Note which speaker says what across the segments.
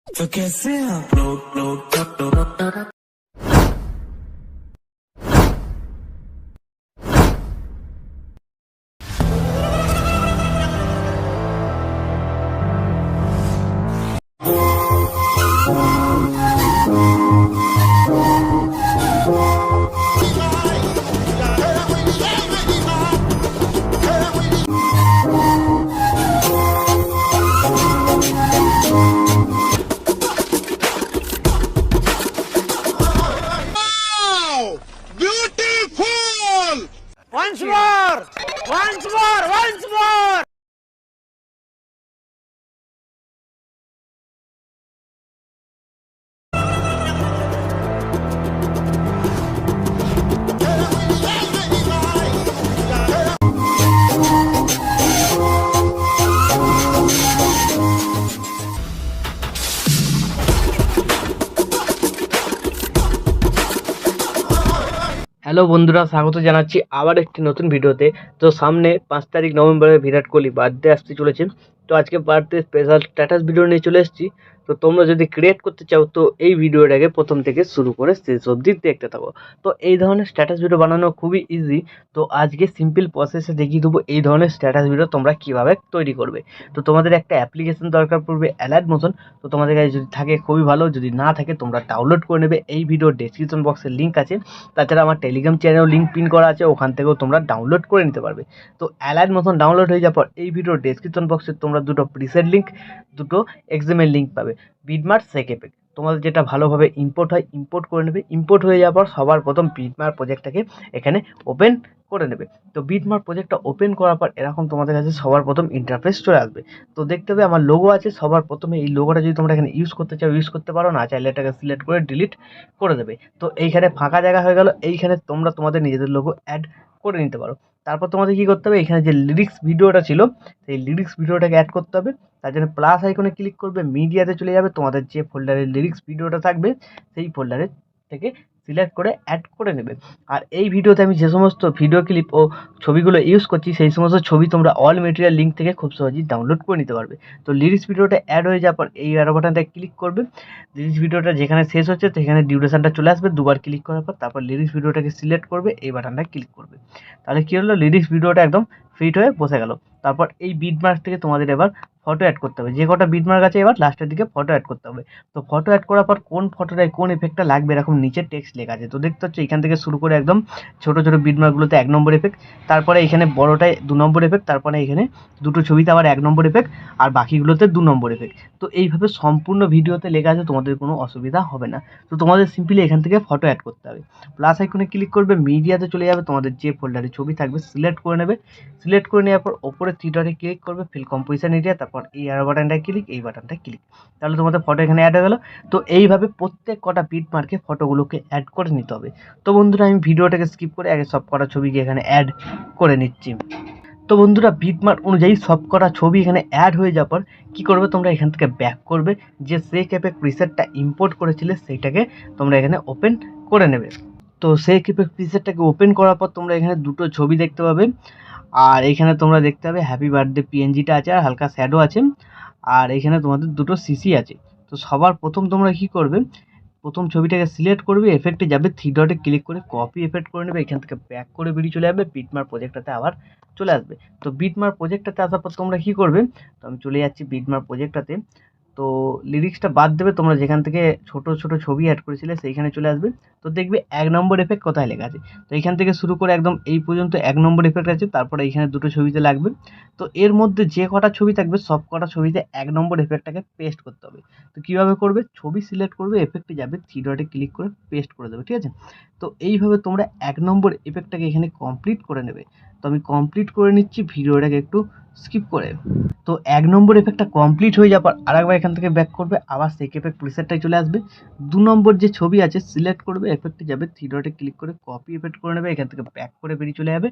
Speaker 1: तो कैसे आप लोग
Speaker 2: Beautiful!
Speaker 3: Once more! Once more! Once more!
Speaker 4: Hello বন্ধুরা, স্বাগত জানাচ্ছি আবার একটি নতুন ভিডিওতে। তো সামনে 5 তারিখ নভেম্বরে বিরাট কোহলি বার্থডে আসতে চলেছে। তো আজকে বার্থডে স্পেশাল স্ট্যাটাস ভিডিও নিয়ে চলে এসেছি। তো তোমরা যদি ক্রিয়েট করতে চাও তো এই ভিডিওটাকে প্রথম থেকে শুরু করে শেষ অবধি দেখতে থাকো। তো এই ধরনের স্ট্যাটাস ভিডিও বানানো খুবই ইজি। তো আজকে সিম্পল প্রসেসে দেখিয়ে দেবো এই ধরনের স্ট্যাটাস ভিডিও তোমরা কীভাবে তৈরি করবে। তো তোমাদের একটা অ্যাপ্লিকেশন দরকার পড়বে অ্যালার্ট মতন। তো তোমাদের কাছে যদি থাকে খুবই ভালো, যদি না থাকে তোমরা ডাউনলোড করে নেবে। এই ভিডিওর ডেসক্রিপশন বক্সের লিঙ্ক আছে, তাছাড়া আমার টেলিগ্রাম চ্যানেল লিঙ্ক পিন করা আছে, ওখান থেকেও তোমরা ডাউনলোড করে নিতে পারবে। তো অ্যালার্ট মতন ডাউনলোড হয়ে যাওয়ার পর এই ভিডিওর ডেসক্রিপশন বক্সে তোমরা দুটো প্রিসেট লিঙ্ক, দুটো এক্সএমএল লিঙ্ক পাবে, বিটমার্ক সেকেপেক। তোমাদের যেটা ভালোভাবে ইম্পোর্ট হয় ইম্পোর্ট করে নেবে। ইম্পোর্ট হয়ে যাওয়ার পর সবার প্রথম বিটমার্ক প্রজেক্টটাকে এখানে ওপেন করে নেবে। তো বিটমার্ক প্রজেক্টটা ওপেন করার পর এরকম তোমাদের কাছে সবার প্রথম ইন্টারফেস চলে আসবে। তো দেখতে হবে আমার লোগো আছে, সবার প্রথমে এই লোগোটা যদি তোমরা এখানে ইউজ করতে চাও ইউজ করতে পারো, না চাইলে এটাকে সিলেক্ট করে ডিলিট করে দেবে। তো এইখানে ফাঁকা জায়গা হয়ে গেল, এইখানে তোমরা তোমাদের নিজেদের লোগো অ্যাড করে নিতে পারো। তারপর তোমাদের কী করতে হবে, এখানে যে লিরিক্স ভিডিওটা ছিল সেই লিরিক্স ভিডিওটাকে অ্যাড করতে হবে। তার জন্য প্লাস আইকনে ক্লিক করবে, মিডিয়াতে চলে যাবে, তোমাদের যে ফোল্ডারে লিরিক্স ভিডিওটা থাকবে সেই ফোল্ডারে থেকে সিলেক্ট করে অ্যাড করে নেবে। আর এই ভিডিওতে আমি যে সমস্ত ভিডিও ক্লিপ ও ছবিগুলো ইউজ করছি সেই সমস্ত ছবি তোমরা অল মেটেরিয়াল লিঙ্ক থেকে খুব সহজেই ডাউনলোড করে নিতে পারবে। তো লিরিক্স ভিডিওটা অ্যাড হয়ে যাওয়ার পর এই অ্যারো বাটনটায় ক্লিক করবে। লিরিক্স ভিডিওটা যেখানে শেষ হচ্ছে সেখানে ডিউরেশনটা চলে আসবে, দুবার ক্লিক করার পর তারপর লিরিক্স ভিডিওটাকে সিলেক্ট করবে, এই বাটনটায় ক্লিক করবে। তাহলে কী হলো, লিরিক্স ভিডিওটা একদম ফিট হয়ে বসে গেল। তারপর এই বিটমার্ক থেকে তোমাদের এবার ফটো অ্যাড করতে হবে। যে কটা বিটমার্ক আছে এবার লাস্টের দিকে ফটো অ্যাড করতে হবে। তো ফটো অ্যাড করার পর কোন ফটোটায় কোন এফেক্টটা লাগবে এরকম নিচে টেক্সট লেখা আছে। তো দেখতে হচ্ছে এখান থেকে শুরু করে একদম ছোটো ছোটো বিটমার্কগুলোতে 1 নম্বর এফেক্ট, তারপরে এখানে বড়োটায় 2 নম্বর এফেক্ট, তারপরে এখানে দুটো ছবিতে আবার 1 নম্বর এফেক্ট, আর বাকিগুলোতে 2 নম্বর এফেক্ট। তো এইভাবে সম্পূর্ণ ভিডিওতে লেখা আছে, তোমাদের কোনো অসুবিধা হবে না। তো তোমাদের সিম্পলি এখান থেকে ফটো অ্যাড করতে হবে। প্লাস আইকনে ক্লিক করবে, মিডিয়াতে চলে যাবে, তোমাদের যে ফোল্ডারে ছবি থাকবে সিলেক্ট করে নেবে। সিলেক্ট করে নেওয়ার পর ওপরে থ্রি ডটে ক্লিক করবে, ফিল কম্পোজিশন এরিয়া, তারপর এই অ্যারো বাটনটায় ক্লিক, এই বাটনটায় ক্লিক। তাহলে তোমাদের ফটো এখানে অ্যাড হয়ে গেল। তো এইভাবে প্রত্যেক কটা বিটমার্কে ফটোগুলোকে অ্যাড করে নিতে হবে। তো বন্ধুরা আমি ভিডিওটাকে স্কিপ করে আগে সব কটা ছবিকে এখানে অ্যাড করে নিচ্ছি। তো বন্ধুরা বিটমার্ক অনুযায়ী সব কটা ছবি এখানে অ্যাড হয়ে যাওয়ার পর কী করবে, তোমরা এখান থেকে ব্যাক করবে, যে সেকেপেক প্রিসেটটা ইম্পোর্ট করেছিলে সেইটাকে তোমরা এখানে ওপেন করে নেবে। তো সেকেপেক প্রিসেটটাকে ওপেন করার পর তোমরা এখানে দুটো ছবি দেখতে পাবে, আর এখানে তোমরা দেখতে পাবে হ্যাপি বার্থডে পিএনজিটা আছে আর হালকা শ্যাডো আছে, আর এখানে তোমাদের দুটো সিসি আছে। তো সবার প্রথম তোমরা কী করবে, প্রথম ছবিটাকে সিলেক্ট করবে, এফেক্টে যাবে, থ্রি ডটে ক্লিক করে কপি এফেক্ট করে নেবে, এখান থেকে ব্যাক করে বেরিয়ে চলে যাবে, বিটমার্ক প্রজেক্টটাতে আবার চলে আসবে। তো বিটমার্ক প্রজেক্টটাতে আসার পর তোমরা কী করবে, তো আমি চলে যাচ্ছি বিটমার্ক প্রজেক্টটাতে। তো লিরিক্সটা বাদ দেবে, তোমরা যেখান থেকে ছোটো ছোটো ছবি অ্যাড করেছিলে সেইখানে চলে আসবে। তো দেখবে 1 নম্বর এফেক্ট কোথায় লেখা আছে। তো এখান থেকে শুরু করে একদম এই পর্যন্ত 1 নম্বর এফেক্ট আছে, তারপরে এইখানে দুটো ছবিতে লাগবে। তো এর মধ্যে যে কটা ছবি থাকবে সব কটা ছবিতে 1 নম্বর এফেক্টটাকে পেস্ট করতে হবে। তো কীভাবে করবে, ছবি সিলেক্ট করবে, এফেক্টে যাবে, থ্রি ডটে ক্লিক করে পেস্ট করে দেবে, ঠিক আছে। তো এইভাবে তোমরা 1 নম্বর এফেক্টটাকে এখানে কমপ্লিট করে নেবে। তো আমি কমপ্লিট করে নিচ্ছি ভিডিওটাকে একটু স্কিপ করে। তো 1 নম্বর এফেক্টটা কমপ্লিট হয়ে যাওয়ার পর আরেকবার এখান থেকে ব্যাক করবে, আবার সেকেপেক প্রিসেটটাই চলে আসবে। 2 নম্বর যে ছবি আছে সিলেক্ট করবে, এফেক্টে যাবে, থ্রি ডটে ক্লিক করে কপি এফেক্ট করে নেবে, এখান থেকে ব্যাক করে বেরিয়ে চলে যাবে,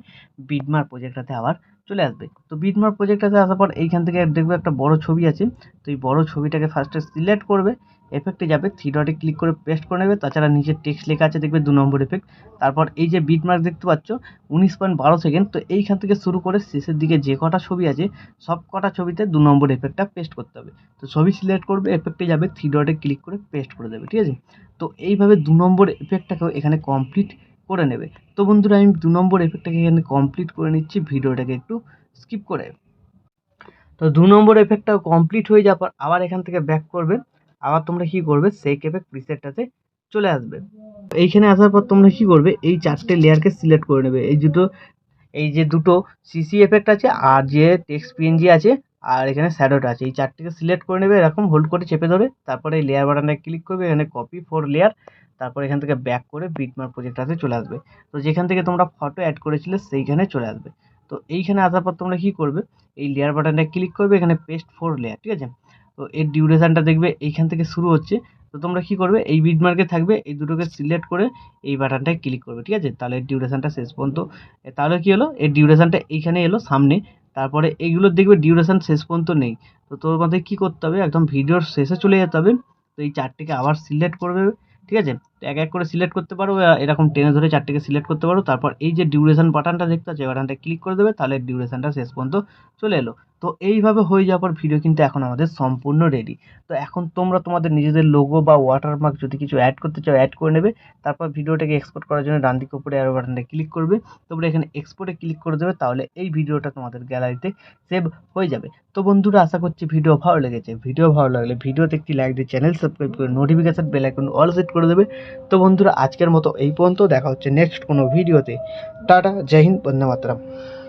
Speaker 4: বিটমার্ক প্রজেক্টটাতে আবার চলে আসবে। তো বিটমার্ক প্রজেক্টটাতে আসার পর এইখান থেকে দেখবে একটা বড় ছবি আছে। তো এই বড় ছবিটাকে ফার্স্টে সিলেক্ট করবে, এফেক্টে যাবে, 3 ডটে ক্লিক করে পেস্ট করে নেবে। তাছাড়া নিচে টেক্সট লেখা আছে দেখবে 2 নম্বর এফেক্ট। তারপর এই যে বিট মার্ক দেখতে পাচ্ছ 19.12 সেকেন্ড, তো এইখান থেকে শুরু করে শেষের দিকে যে কটা ছবি আছে সব কটা ছবিতে 2 নম্বর এফেক্টটা পেস্ট করতে হবে। তো ছবি সিলেক্ট করবে, এফেক্টে যাবে, 3 ডটে ক্লিক করে পেস্ট করে দেবে, ঠিক আছে। তো এইভাবে 2 নম্বর এফেক্টটাকেও এখানে কমপ্লিট করে নেবে। তো বন্ধুরা আমি 2 নম্বর এফেক্টটাকে এখানে কমপ্লিট করে নিচ্ছি, ভিডিওটাকে একটু স্কিপ করে। তো 2 নম্বর এফেক্টটাও কমপ্লিট হয়ে যাওয়ার পর আবার এখান থেকে ব্যাক করবে। আবার তোমরা কি করবে, শেক এফেক্ট প্রিসেটটাতে চলে আসবে। এইখানে আসার পর তোমরা কি করবে, এই 4টে লেয়ারকে সিলেক্ট করে নেবে। এই যে দুটো সিসি এফেক্ট আছে আর যে টেক্সট পিএনজি আছে আর এখানে শ্যাডোটা আছে, এই 4টিকে সিলেক্ট করে নেবে এরকম হোল্ড করে চেপে ধরে। তারপরে এই লেয়ার বাটনে ক্লিক করবে, এখানে কপি 4 লেয়ার। তারপর এখান থেকে ব্যাক করে বিটমার্ক প্রজেক্টটাতে চলে আসবে। তো যেখান থেকে তোমরা ফটো অ্যাড করেছিলে সেইখানে চলে আসবে। তো এইখানে আসার পর তোমরা কি করবে, এই লেয়ার বাটনে ক্লিক করবে, এখানে পেস্ট 4 লেয়ার, ঠিক আছে। তো এর ডিউরেশনটা দেখবে এইখান থেকে শুরু হচ্ছে। তো তোমরা কি করবে, এই বিটমার্কে থাকবে এই দুটোকে সিলেক্ট করে এই বাটনটায় ক্লিক করবে, ঠিক আছে। তাহলে এর ডিউরেশনটা শেষ পর্যন্ত, তাহলে কি হলো, এর ডিউরেশনটা এইখানে এলো সামনে। তারপরে এইগুলোর দেখবে ডিউরেশন শেষ পর্যন্ত নেই। তো তোর মধ্যে কী করতে হবে, একদম ভিডিওর শেষে চলে যেতে হবে। তো এই 4টিকে আবার সিলেক্ট করবে, ঠিক আছে। এক এক করে সিলেক্ট করতে পারো, এরকম টেনে ধরে 4টিকে সিলেক্ট করতে পারো। তারপর এই যে ডিউরেশন বাটনটা দেখতে আছে, বাটনটা ক্লিক করে দেবে, তাহলে ডিউরেশনটা শেষ পর্যন্ত চলে এলো। তো এইভাবে হয়ে যাওয়ার পর ভিডিও কিন্তু এখন আমাদের সম্পূর্ণ রেডি। তো এখন তোমরা তোমাদের নিজেদের লোগো বা ওয়াটারমার্ক যদি কিছু অ্যাড করতে চাও অ্যাড করে নেবে। তারপর ভিডিওটাকে এক্সপোর্ট করার জন্য ডান দিকে উপরে অ্যারো বাটনটা ক্লিক করবে। তোমরা এখানে এক্সপোর্টে ক্লিক করে দেবে, তাহলে এই ভিডিওটা তোমাদের গ্যালারিতে সেভ হয়ে যাবে। তো বন্ধুরা আশা করছি ভিডিও ভালো লেগেছে। ভিডিও ভালো লাগলে ভিডিওতে একটি লাইক দিয়ে চ্যানেল সাবস্ক্রাইব করে notification bell icon all set করে দেবে। তো বন্ধুরা আজকের মতো এই পর্যন্ত, দেখা হচ্ছে নেক্সট কোনো ভিডিওতে। টাটা, জয় হিন্দ, বন্দে মাতরম।